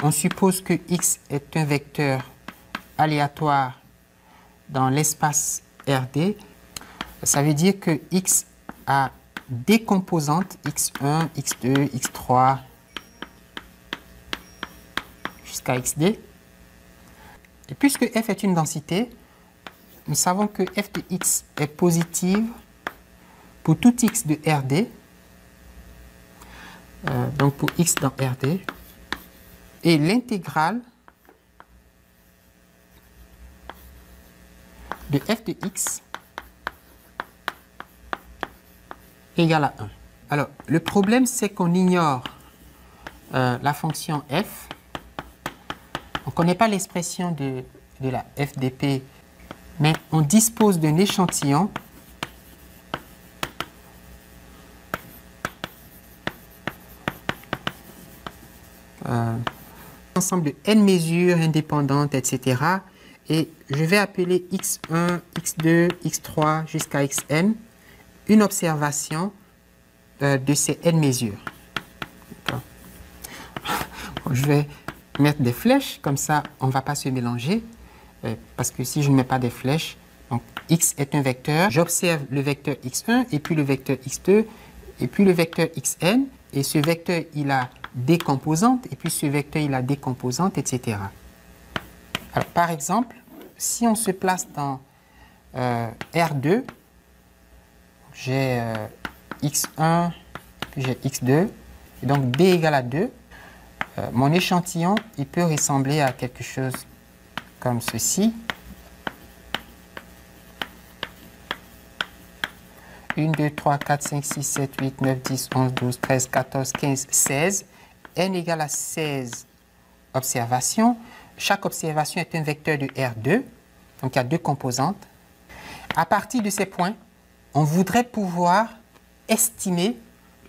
on suppose que x est un vecteur aléatoire dans l'espace RD. Ça veut dire que x a des composantes x1, x2, x3 jusqu'à xd. Et puisque f est une densité, nous savons que f de x est positive pour tout x de RD, donc pour x dans RD, et l'intégrale de f de x égale à 1. Alors, le problème, c'est qu'on ignore la fonction f. On ne connaît pas l'expression de la f de p, mais on dispose d'un échantillon ensemble de n mesures indépendantes, etc. Et je vais appeler x1, x2, x3 jusqu'à xn une observation de ces n mesures. Bon, je vais mettre des flèches, comme ça on ne va pas se mélanger, parce que si je ne mets pas des flèches, donc x est un vecteur, j'observe le vecteur x1, et puis le vecteur x2, et puis le vecteur xn, et ce vecteur il a des composantes, et puis ce vecteur il a des composantes, etc. Alors, par exemple, si on se place dans R2, j'ai x1, puis j'ai x2, et donc b égale à 2. Mon échantillon, il peut ressembler à quelque chose comme ceci. 1, 2, 3, 4, 5, 6, 7, 8, 9, 10, 11, 12, 13, 14, 15, 16. n égale à 16 observations. Chaque observation est un vecteur de R2, donc il y a deux composantes. À partir de ces points, on voudrait pouvoir estimer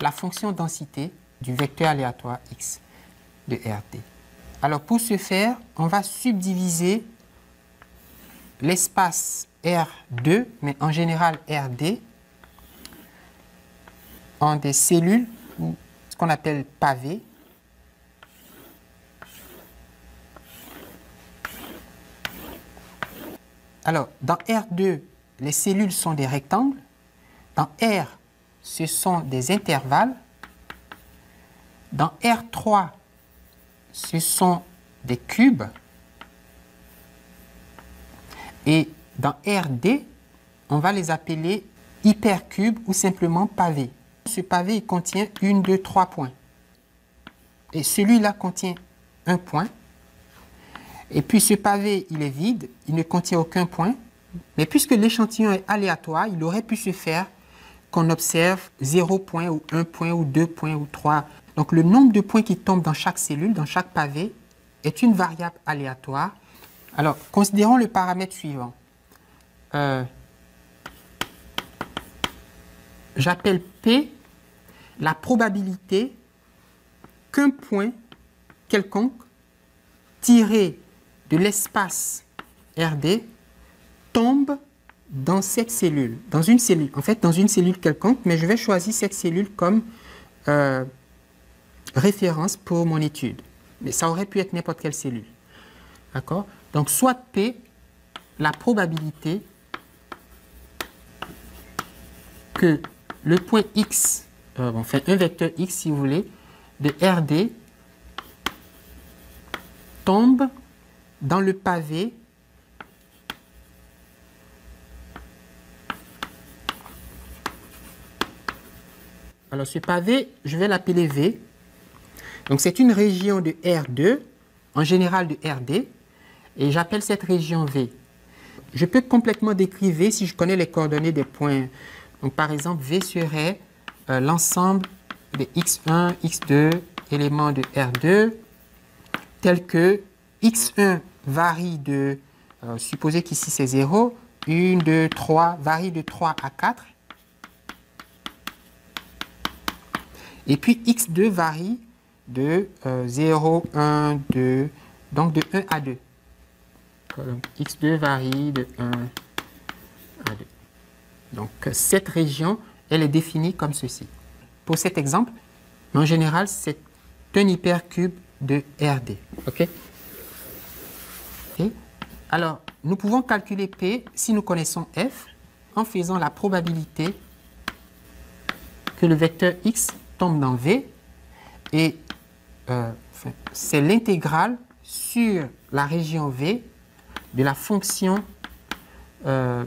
la fonction densité du vecteur aléatoire x de RD. Alors pour ce faire, on va subdiviser l'espace R2, mais en général RD, en des cellules, ou ce qu'on appelle pavés. Alors, dans R2, les cellules sont des rectangles. Dans R, ce sont des intervalles. Dans R3, ce sont des cubes. Et dans RD, on va les appeler hypercubes ou simplement pavés. Ce pavé, il contient 1, 2, 3 points. Et celui-là contient un point. Et puis ce pavé, il est vide, il ne contient aucun point. Mais puisque l'échantillon est aléatoire, il aurait pu se faire qu'on observe 0 point ou 1 point ou 2 points ou 3. Donc le nombre de points qui tombent dans chaque cellule, dans chaque pavé, est une variable aléatoire. Alors, considérons le paramètre suivant. J'appelle P la probabilité qu'un point quelconque tiré de l'espace RD tombe dans cette cellule, dans une cellule, en fait dans une cellule quelconque, mais je vais choisir cette cellule comme référence pour mon étude. Mais ça aurait pu être n'importe quelle cellule. D'accord? Donc soit P, la probabilité que le point X, enfin un vecteur X si vous voulez, de RD tombe dans le pavé alors ce pavé, je vais l'appeler V. Donc c'est une région de R2, en général de RD, et j'appelle cette région V. Je peux complètement décrire V si je connais les coordonnées des points. Donc par exemple, V serait l'ensemble des x1, x2 éléments de R2, tels que x1 varie de, supposez qu'ici c'est 0, 1, 2, 3, varie de 3 à 4. Et puis x2 varie de 0, 1, 2, donc de 1 à 2. Donc x2 varie de 1 à 2. Donc cette région, elle est définie comme ceci. Pour cet exemple, en général, c'est un hypercube de RD. OK? Okay. Alors, nous pouvons calculer P si nous connaissons F en faisant la probabilité que le vecteur X tombe dans V et c'est l'intégrale sur la région V de la fonction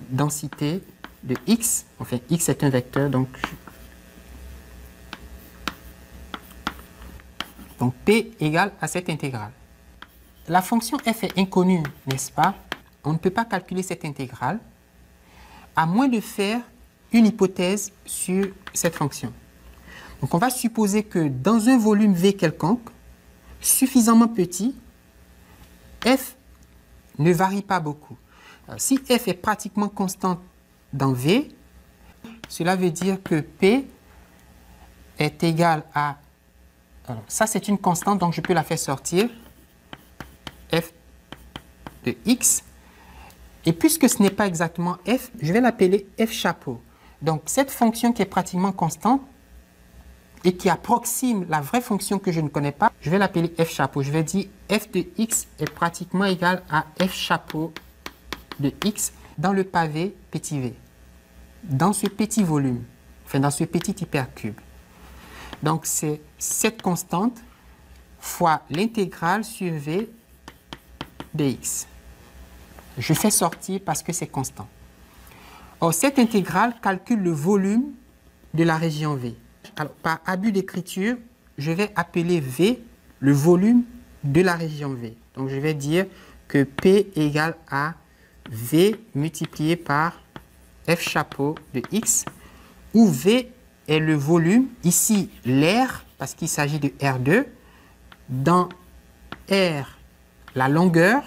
densité de X. Enfin, X est un vecteur, donc P égale à cette intégrale. La fonction f est inconnue, n'est-ce pas? On ne peut pas calculer cette intégrale à moins de faire une hypothèse sur cette fonction. Donc on va supposer que dans un volume V quelconque, suffisamment petit, f ne varie pas beaucoup. Alors, si f est pratiquement constante dans V, cela veut dire que P est égal à... Alors, ça, c'est une constante, donc je peux la faire sortir. F de X. Et puisque ce n'est pas exactement F, je vais l'appeler F chapeau. Donc, cette fonction qui est pratiquement constante et qui approxime la vraie fonction que je ne connais pas, je vais l'appeler F chapeau. Je vais dire F de X est pratiquement égal à F chapeau de X dans le pavé petit v, dans ce petit volume, enfin dans ce petit hypercube. Donc, c'est cette constante fois l'intégrale sur V de X. Je fais sortir parce que c'est constant. Or, cette intégrale calcule le volume de la région V. Alors, par abus d'écriture, je vais appeler V le volume de la région V. Donc, je vais dire que P égale à V multiplié par F chapeau de X, où V est le volume, ici l'air, parce qu'il s'agit de R2, dans R, la longueur,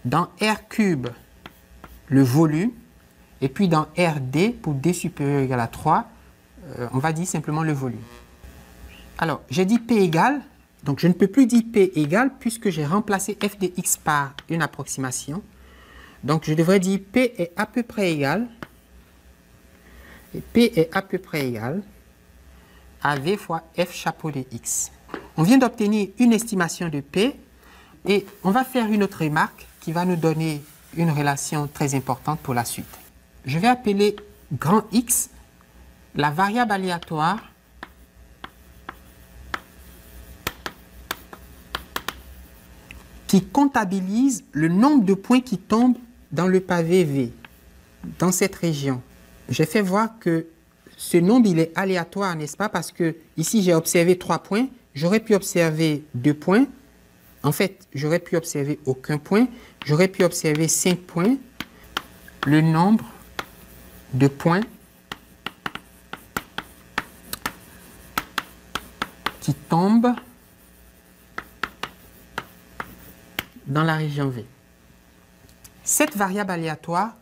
dans R cube, le volume, et puis dans RD, pour D supérieur ou égal à 3, on va dire simplement le volume. Alors, j'ai dit P égale, donc je ne peux plus dire P égale puisque j'ai remplacé F de X par une approximation. Donc, je devrais dire P est à peu près égal, et P est à peu près égal à V fois F chapeau de X. On vient d'obtenir une estimation de P et on va faire une autre remarque qui va nous donner une relation très importante pour la suite. Je vais appeler grand X la variable aléatoire qui comptabilise le nombre de points qui tombent dans le pavé V, dans cette région. J'ai fait voir que ce nombre, il est aléatoire, n'est-ce pas? Parce que ici, j'ai observé 3 points. J'aurais pu observer 2 points. En fait, j'aurais pu observer aucun point. J'aurais pu observer 5 points. Le nombre de points qui tombent dans la région V. Cette variable aléatoire,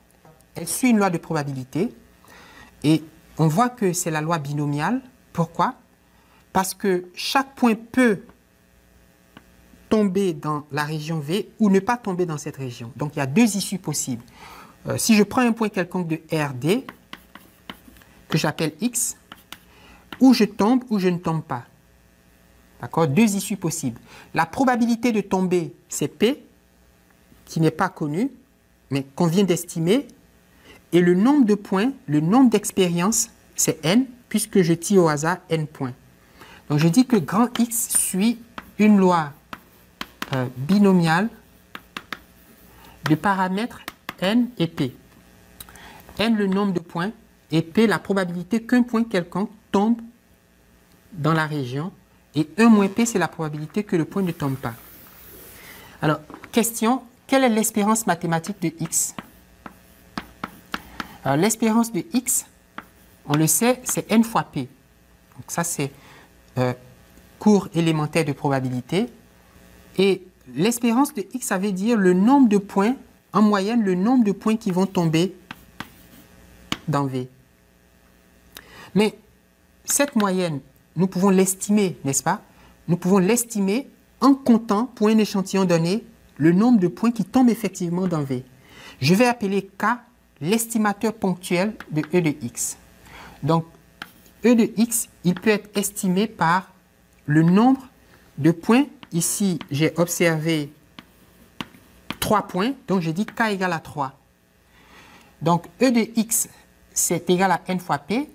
elle suit une loi de probabilité et on voit que c'est la loi binomiale. Pourquoi? Parce que chaque point peut tomber dans la région V ou ne pas tomber dans cette région. Donc, il y a 2 issues possibles. Si je prends un point quelconque de RD, que j'appelle X, ou je tombe ou je ne tombe pas. D'accord? 2 issues possibles. La probabilité de tomber, c'est P, qui n'est pas connu, mais qu'on vient d'estimer. Et le nombre de points, le nombre d'expériences, c'est N, puisque je tire au hasard N points. Donc, je dis que grand X suit une loi binomiale de paramètres N et P. N, le nombre de points, et P, la probabilité qu'un point quelconque tombe dans la région. Et 1 moins P, c'est la probabilité que le point ne tombe pas. Alors, question, quelle est l'espérance mathématique de X? Alors, l'espérance de X, on le sait, c'est N fois P. Donc, ça, c'est cours élémentaire de probabilité. Et l'espérance de X, ça veut dire le nombre de points, en moyenne, le nombre de points qui vont tomber dans V. Mais cette moyenne, nous pouvons l'estimer, n'est-ce pas? Nous pouvons l'estimer en comptant, pour un échantillon donné, le nombre de points qui tombent effectivement dans V. Je vais appeler K l'estimateur ponctuel de E de X. Donc, E de X, il peut être estimé par le nombre de points ici, j'ai observé 3 points, donc je dis K égale à 3. Donc, E de X, c'est égal à N fois P,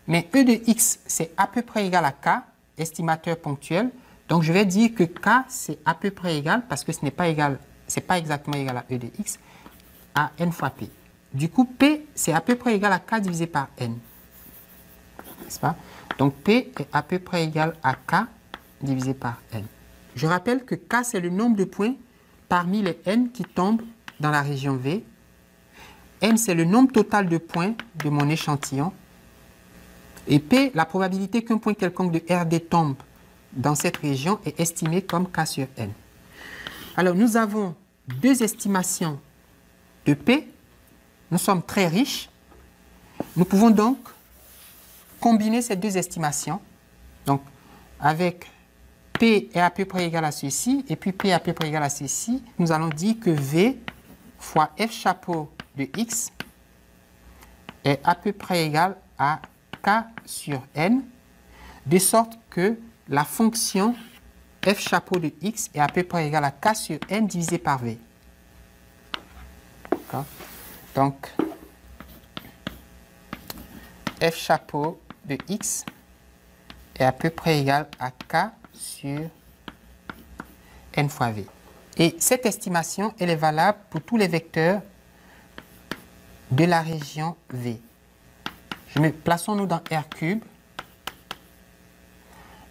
mais E de X, c'est à peu près égal à K, estimateur ponctuel. Donc, je vais dire que K, c'est à peu près égal, parce que ce n'est pas égal, c'est pas exactement égal à E de X, à N fois P. Du coup, P, c'est à peu près égal à K divisé par N. N'est-ce pas? Donc, P est à peu près égal à K divisé par N. Je rappelle que K, c'est le nombre de points parmi les N qui tombent dans la région V. N, c'est le nombre total de points de mon échantillon. Et P, la probabilité qu'un point quelconque de RD tombe dans cette région est estimée comme K sur N. Alors, nous avons deux estimations de P. Nous sommes très riches. Nous pouvons donc combiner ces deux estimations. Donc, avec P est à peu près égal à ceci, et puis P est à peu près égal à ceci, nous allons dire que V fois F chapeau de X est à peu près égal à K sur N, de sorte que la fonction F chapeau de X est à peu près égale à K sur N divisé par V. Donc, F chapeau de X est à peu près égal à K sur N fois V. Et cette estimation, elle est valable pour tous les vecteurs de la région V. Plaçons-nous dans R cube.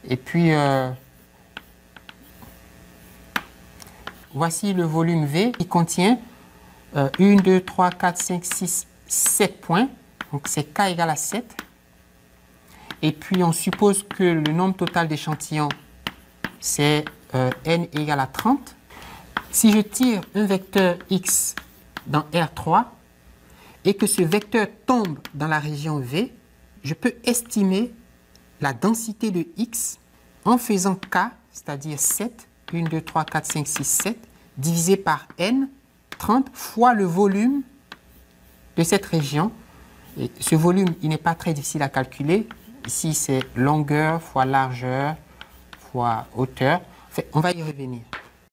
Et puis, voici le volume V qui contient 1, 2, 3, 4, 5, 6, 7 points. Donc, c'est K égale à 7. Et puis, on suppose que le nombre total d'échantillons, c'est N égale à 30. Si je tire un vecteur X dans R3 et que ce vecteur tombe dans la région V, je peux estimer la densité de X en faisant K, c'est-à-dire 7, 1, 2, 3, 4, 5, 6, 7, divisé par N, 30 fois le volume de cette région. Et ce volume, il n'est pas très difficile à calculer. Ici, c'est longueur fois largeur fois hauteur. Enfin, on va y revenir.